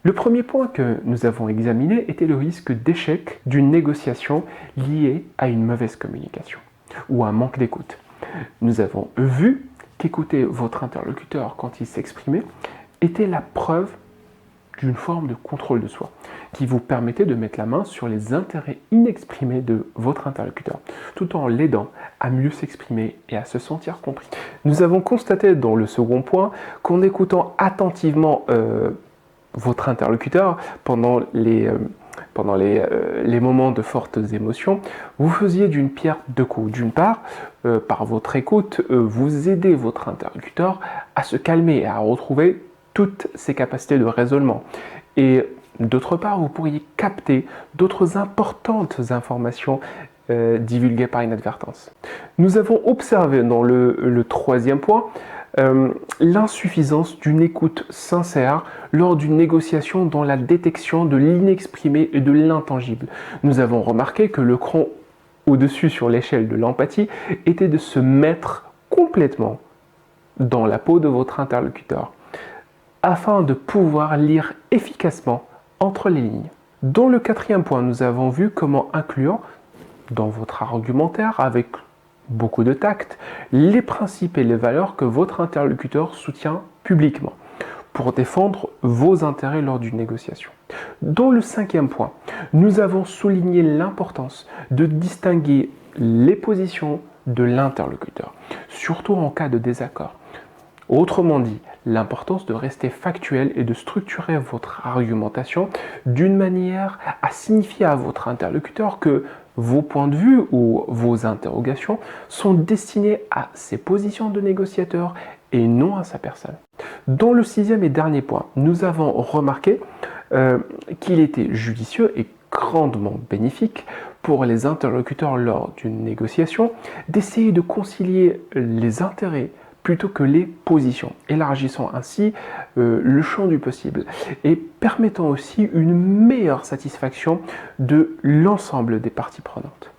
Le premier point que nous avons examiné était le risque d'échec d'une négociation liée à une mauvaise communication ou à un manque d'écoute. Nous avons vu qu'écouter votre interlocuteur quand il s'exprimait était la preuve d'une forme de contrôle de soi qui vous permettait de mettre la main sur les intérêts inexprimés de votre interlocuteur, tout en l'aidant à mieux s'exprimer et à se sentir compris. Nous avons constaté dans le second point qu'en écoutant attentivement votre interlocuteur pendant les moments de fortes émotions, vous faisiez d'une pierre deux coups. D'une part, par votre écoute, vous aidez votre interlocuteur à se calmer et à retrouver toutes ses capacités de raisonnement. Et d'autre part, vous pourriez capter d'autres importantes informations divulguées par inadvertance. Nous avons observé dans le troisième point l'insuffisance d'une écoute sincère lors d'une négociation dans la détection de l'inexprimé et de l'intangible. Nous avons remarqué que le cran au-dessus sur l'échelle de l'empathie était de se mettre complètement dans la peau de votre interlocuteur, afin de pouvoir lire efficacement entre les lignes. Dans le quatrième point, nous avons vu comment inclure dans votre argumentaire, avec beaucoup de tact, les principes et les valeurs que votre interlocuteur soutient publiquement pour défendre vos intérêts lors d'une négociation. Dans le cinquième point, nous avons souligné l'importance de distinguer les positions de l'interlocuteur, surtout en cas de désaccord. Autrement dit, l'importance de rester factuel et de structurer votre argumentation d'une manière à signifier à votre interlocuteur que vos points de vue ou vos interrogations sont destinés à ses positions de négociateur et non à sa personne. Dans le sixième et dernier point, nous avons remarqué qu'il était judicieux et grandement bénéfique pour les interlocuteurs lors d'une négociation d'essayer de concilier les intérêts plutôt que les positions, élargissant ainsi le champ du possible et permettant aussi une meilleure satisfaction de l'ensemble des parties prenantes.